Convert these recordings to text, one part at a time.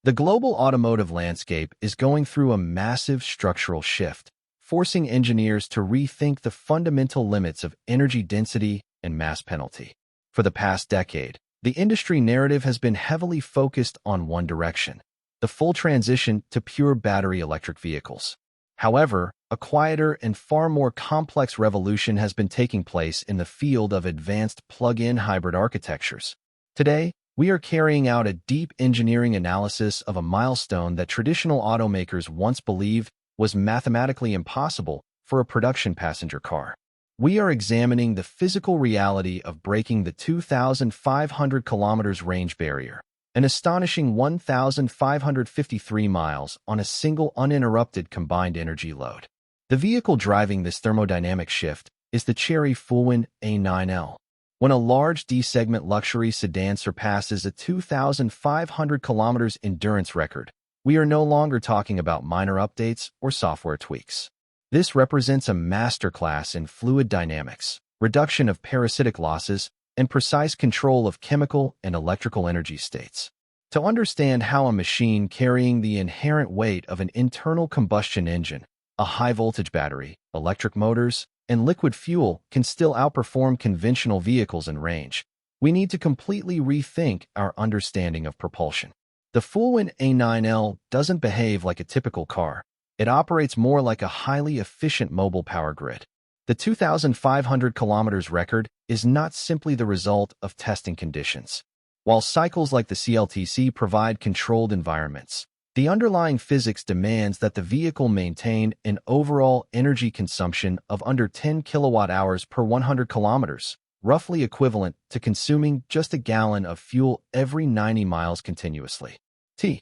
The global automotive landscape is going through a massive structural shift, forcing engineers to rethink the fundamental limits of energy density and mass penalty. For the past decade, the industry narrative has been heavily focused on one direction: the full transition to pure battery electric vehicles. However, a quieter and far more complex revolution has been taking place in the field of advanced plug-in hybrid architectures. Today, we are carrying out a deep engineering analysis of a milestone that traditional automakers once believed was mathematically impossible for a production passenger car. We are examining the physical reality of breaking the 2,500 kilometers range barrier, an astonishing 1,553 miles on a single uninterrupted combined energy load. The vehicle driving this thermodynamic shift is the Chery Fulwin A9L. When a large D-segment luxury sedan surpasses a 2,500 kilometers endurance record, we are no longer talking about minor updates or software tweaks. This represents a masterclass in fluid dynamics, reduction of parasitic losses, and precise control of chemical and electrical energy states. To understand how a machine carrying the inherent weight of an internal combustion engine, a high-voltage battery, electric motors, and liquid fuel can still outperform conventional vehicles in range, we need to completely rethink our understanding of propulsion. The Fulwin A9L doesn't behave like a typical car. It operates more like a highly efficient mobile power grid. The 2,500 kilometers record is not simply the result of testing conditions. While cycles like the CLTC provide controlled environments, the underlying physics demands that the vehicle maintain an overall energy consumption of under 10 kilowatt-hours per 100 kilometers, roughly equivalent to consuming just a gallon of fuel every 90 miles continuously. To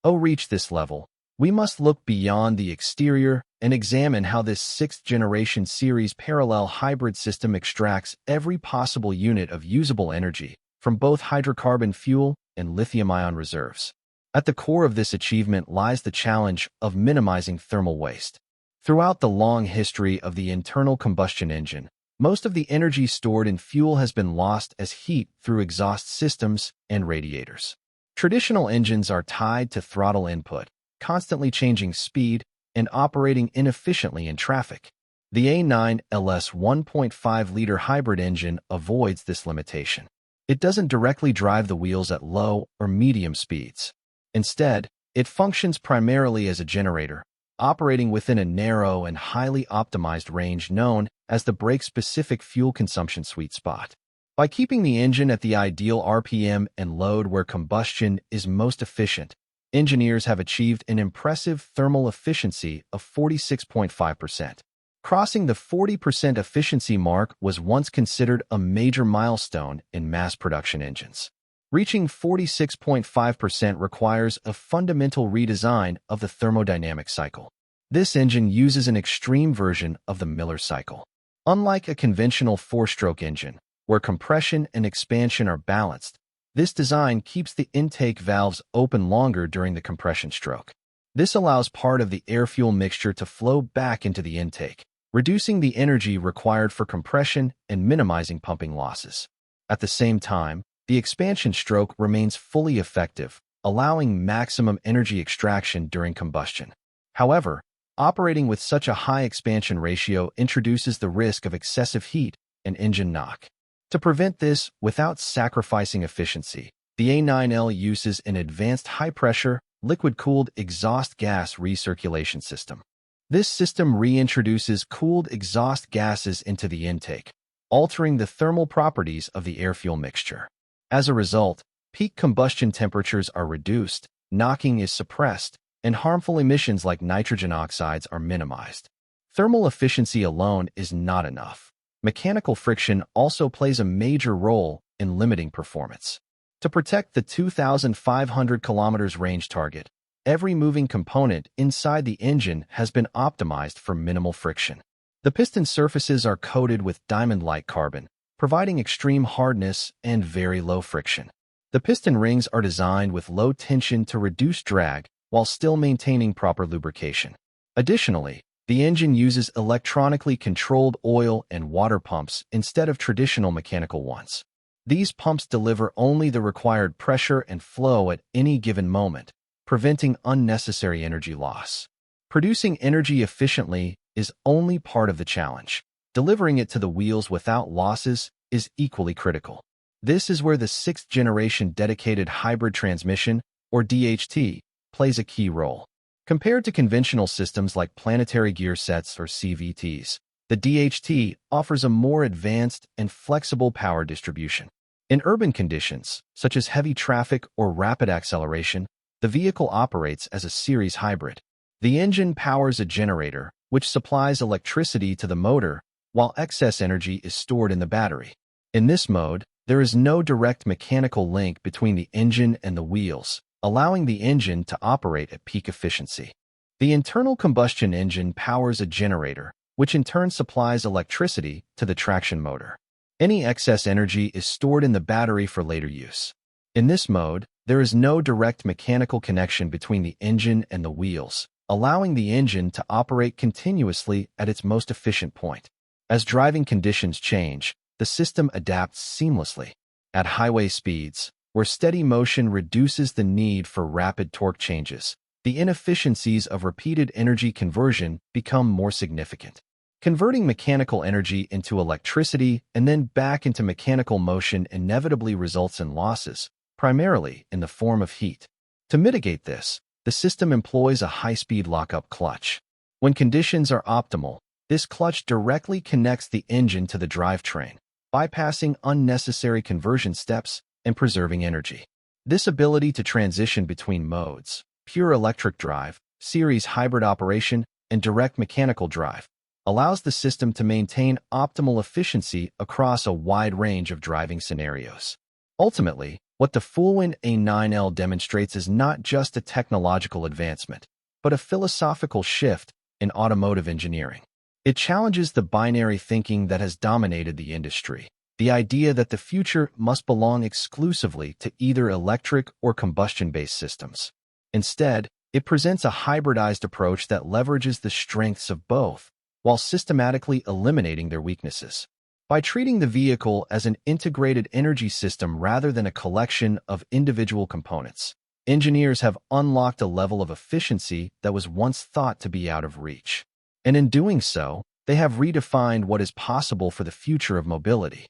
reach this level, we must look beyond the exterior and examine how this sixth-generation series parallel hybrid system extracts every possible unit of usable energy from both hydrocarbon fuel and lithium-ion reserves. At the core of this achievement lies the challenge of minimizing thermal waste. Throughout the long history of the internal combustion engine, most of the energy stored in fuel has been lost as heat through exhaust systems and radiators. Traditional engines are tied to throttle input, constantly changing speed and operating inefficiently in traffic. The A9L's 1.5-liter hybrid engine avoids this limitation. It doesn't directly drive the wheels at low or medium speeds. Instead, it functions primarily as a generator, operating within a narrow and highly optimized range known as the brake-specific fuel consumption sweet spot. By keeping the engine at the ideal RPM and load where combustion is most efficient, engineers have achieved an impressive thermal efficiency of 46.5%. Crossing the 40% efficiency mark was once considered a major milestone in mass production engines. Reaching 46.5% requires a fundamental redesign of the thermodynamic cycle. This engine uses an extreme version of the Miller cycle. Unlike a conventional four-stroke engine, where compression and expansion are balanced, this design keeps the intake valves open longer during the compression stroke. This allows part of the air-fuel mixture to flow back into the intake, reducing the energy required for compression and minimizing pumping losses. At the same time, the expansion stroke remains fully effective, allowing maximum energy extraction during combustion. However, operating with such a high expansion ratio introduces the risk of excessive heat and engine knock. To prevent this without sacrificing efficiency, the A9L uses an advanced high-pressure, liquid-cooled exhaust gas recirculation system. This system reintroduces cooled exhaust gases into the intake, altering the thermal properties of the air-fuel mixture. As a result, peak combustion temperatures are reduced, knocking is suppressed, and harmful emissions like nitrogen oxides are minimized. Thermal efficiency alone is not enough. Mechanical friction also plays a major role in limiting performance. To protect the 2,500 kilometers range target, every moving component inside the engine has been optimized for minimal friction. The piston surfaces are coated with diamond-like carbon, providing extreme hardness and very low friction. The piston rings are designed with low tension to reduce drag while still maintaining proper lubrication. Additionally, the engine uses electronically controlled oil and water pumps instead of traditional mechanical ones. These pumps deliver only the required pressure and flow at any given moment, preventing unnecessary energy loss. Producing energy efficiently is only part of the challenge. Delivering it to the wheels without losses is equally critical. This is where the sixth-generation dedicated hybrid transmission, or DHT, plays a key role. Compared to conventional systems like planetary gear sets or CVTs, the DHT offers a more advanced and flexible power distribution. In urban conditions, such as heavy traffic or rapid acceleration, the vehicle operates as a series hybrid. The engine powers a generator, which supplies electricity to the motor, while excess energy is stored in the battery. In this mode, there is no direct mechanical link between the engine and the wheels, allowing the engine to operate at peak efficiency. The internal combustion engine powers a generator, which in turn supplies electricity to the traction motor. Any excess energy is stored in the battery for later use. In this mode, there is no direct mechanical connection between the engine and the wheels, allowing the engine to operate continuously at its most efficient point. As driving conditions change, the system adapts seamlessly. At highway speeds, where steady motion reduces the need for rapid torque changes, the inefficiencies of repeated energy conversion become more significant. Converting mechanical energy into electricity and then back into mechanical motion inevitably results in losses, primarily in the form of heat. To mitigate this, the system employs a high-speed lockup clutch. When conditions are optimal, this clutch directly connects the engine to the drivetrain, bypassing unnecessary conversion steps and preserving energy. This ability to transition between modes, pure electric drive, series hybrid operation, and direct mechanical drive, allows the system to maintain optimal efficiency across a wide range of driving scenarios. Ultimately, what the Fulwin A9L demonstrates is not just a technological advancement, but a philosophical shift in automotive engineering. It challenges the binary thinking that has dominated the industry, the idea that the future must belong exclusively to either electric or combustion-based systems. Instead, it presents a hybridized approach that leverages the strengths of both, while systematically eliminating their weaknesses. By treating the vehicle as an integrated energy system rather than a collection of individual components, engineers have unlocked a level of efficiency that was once thought to be out of reach. And in doing so, they have redefined what is possible for the future of mobility.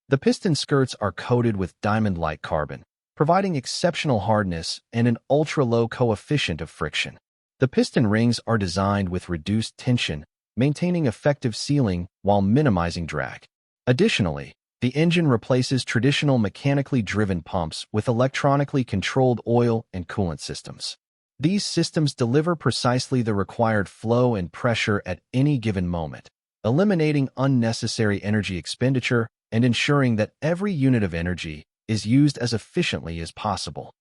The piston skirts are coated with diamond-like carbon, providing exceptional hardness and an ultra-low coefficient of friction. The piston rings are designed with reduced tension, maintaining effective sealing while minimizing drag. Additionally, the engine replaces traditional mechanically driven pumps with electronically controlled oil and coolant systems. These systems deliver precisely the required flow and pressure at any given moment, eliminating unnecessary energy expenditure and ensuring that every unit of energy is used as efficiently as possible.